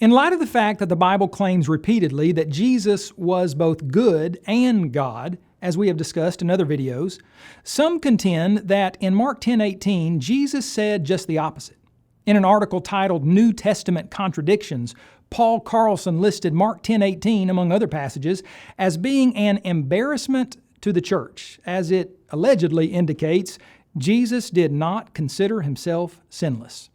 In light of the fact that the Bible claims repeatedly that Jesus was both good and God, as we have discussed in other videos, some contend that in Mark 10:18, Jesus said just the opposite. In an article titled New Testament Contradictions, Paul Carlson listed Mark 10:18, among other passages, as being an embarrassment to the church, as it allegedly indicates Jesus did not consider himself sinless.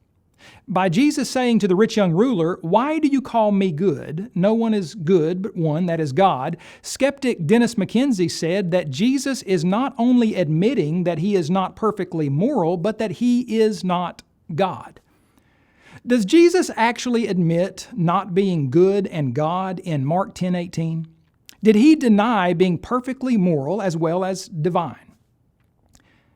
By Jesus saying to the rich young ruler, "Why do you call me good? No one is good but one, that is God," skeptic Dennis McKenzie said that Jesus is not only admitting that he is not perfectly moral, but that he is not God. Does Jesus actually admit not being good and God in Mark 10:18? Did he deny being perfectly moral as well as divine?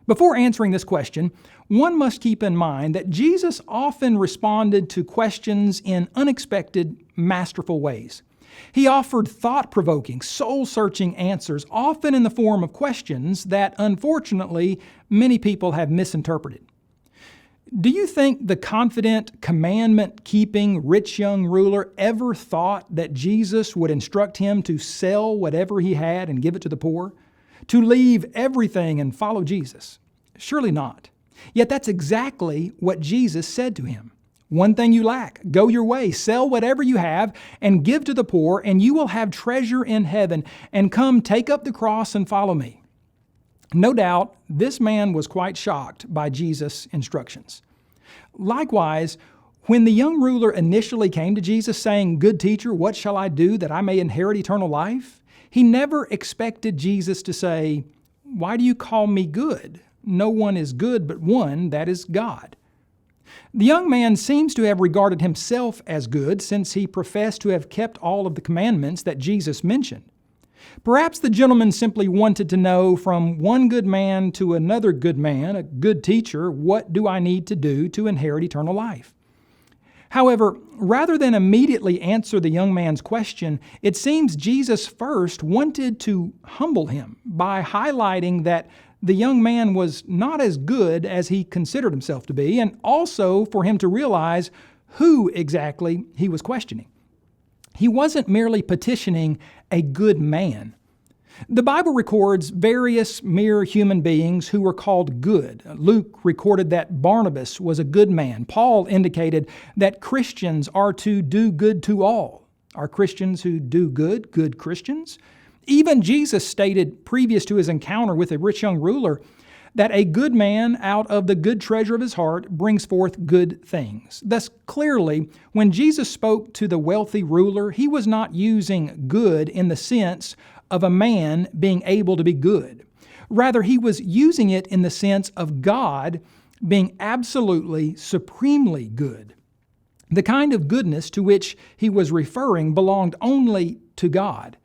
Before answering this question, one must keep in mind that Jesus often responded to questions in unexpected, masterful ways. He offered thought-provoking, soul-searching answers, often in the form of questions that, unfortunately, many people have misinterpreted. Do you think the confident, commandment-keeping, rich young ruler ever thought that Jesus would instruct him to sell whatever he had and give it to the poor? To leave everything and follow Jesus? Surely not. Yet that's exactly what Jesus said to him. "One thing you lack. Go your way, sell whatever you have, and give to the poor, and you will have treasure in heaven. And come, take up the cross and follow me." No doubt, this man was quite shocked by Jesus' instructions. Likewise, when the young ruler initially came to Jesus saying, "Good teacher, what shall I do that I may inherit eternal life?" he never expected Jesus to say, "Why do you call me good? No one is good but one, that is God." The young man seems to have regarded himself as good since he professed to have kept all of the commandments that Jesus mentioned. Perhaps the gentleman simply wanted to know from one good man to another good man, a good teacher, what do I need to do to inherit eternal life? However, rather than immediately answer the young man's question, it seems Jesus first wanted to humble him by highlighting that the young man was not as good as he considered himself to be, and also for him to realize who exactly he was questioning. He wasn't merely petitioning a good man. The Bible records various mere human beings who were called good. Luke recorded that Barnabas was a good man. Paul indicated that Christians are to do good to all. Are Christians who do good Christians? Even Jesus stated previous to his encounter with a rich young ruler that a good man out of the good treasure of his heart brings forth good things. Thus, clearly, when Jesus spoke to the wealthy ruler, he was not using good in the sense of a man being able to be good. Rather, he was using it in the sense of God being absolutely, supremely good. The kind of goodness to which he was referring belonged only to God.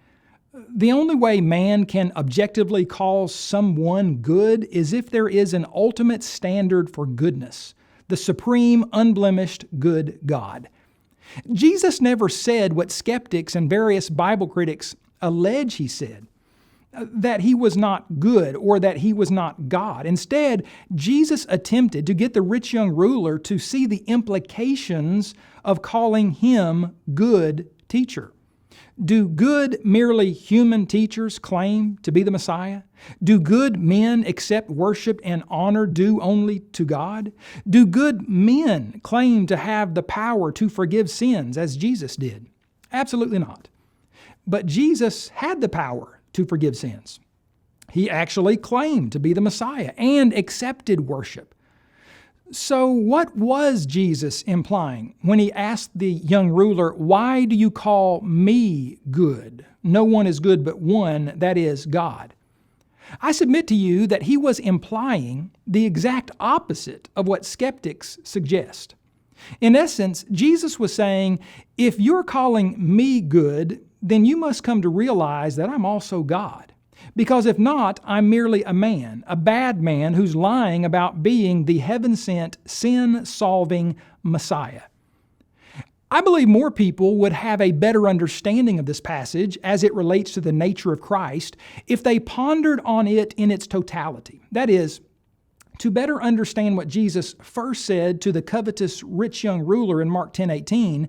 The only way man can objectively call someone good is if there is an ultimate standard for goodness, the supreme, unblemished, good God. Jesus never said what skeptics and various Bible critics allege he said, that he was not good or that he was not God. Instead, Jesus attempted to get the rich young ruler to see the implications of calling him good teacher. Do good, merely human teachers claim to be the Messiah? Do good men accept worship and honor due only to God? Do good men claim to have the power to forgive sins as Jesus did? Absolutely not. But Jesus had the power to forgive sins. He actually claimed to be the Messiah and accepted worship. So what was Jesus implying when he asked the young ruler, "Why do you call me good? No one is good but one, that is God." I submit to you that he was implying the exact opposite of what skeptics suggest. In essence, Jesus was saying, if you're calling me good, then you must come to realize that I'm also God. Because if not, I'm merely a man, a bad man who's lying about being the heaven-sent, sin-solving Messiah. I believe more people would have a better understanding of this passage as it relates to the nature of Christ if they pondered on it in its totality. That is, to better understand what Jesus first said to the covetous rich young ruler in Mark 10:18,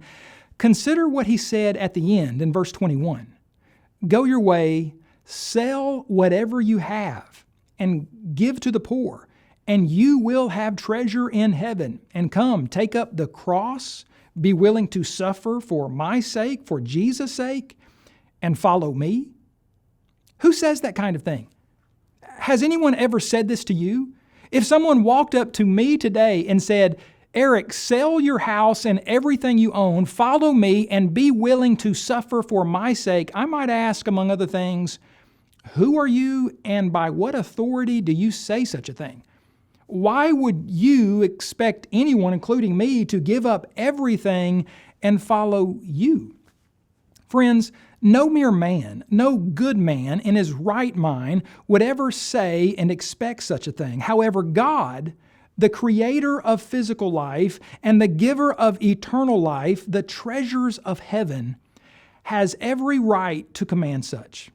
Consider what he said at the end in verse 21. Go your way, sell whatever you have, and give to the poor, and you will have treasure in heaven. And come, take up the cross, be willing to suffer for my sake, for Jesus' sake, and follow me. Who says that kind of thing? Has anyone ever said this to you? If someone walked up to me today and said, Eric, sell your house and everything you own, follow me, and be willing to suffer for my sake, I might ask, among other things, who are you and by what authority do you say such a thing? Why would you expect anyone, including me, to give up everything and follow you? Friends, no mere man, no good man in his right mind would ever say and expect such a thing. However, God, the creator of physical life and the giver of eternal life, the treasures of heaven, has every right to command such.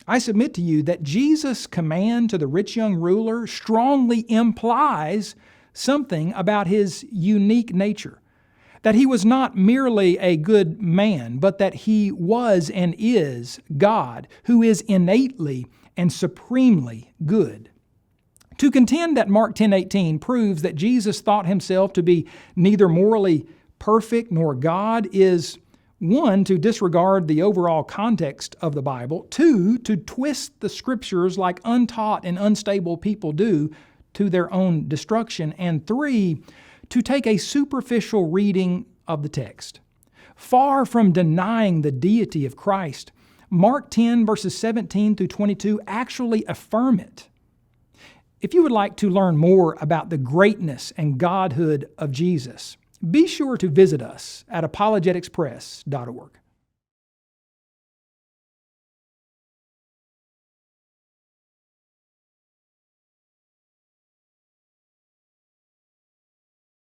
I submit to you that Jesus' command to the rich young ruler strongly implies something about his unique nature. That he was not merely a good man, but that he was and is God, who is innately and supremely good. To contend that Mark 10:18 proves that Jesus thought himself to be neither morally perfect nor God is, one, to disregard the overall context of the Bible, two, to twist the Scriptures like untaught and unstable people do to their own destruction, and three, to take a superficial reading of the text. Far from denying the deity of Christ, Mark 10 verses 17 through 22 actually affirm it. If you would like to learn more about the greatness and Godhood of Jesus, be sure to visit us at apologeticspress.org.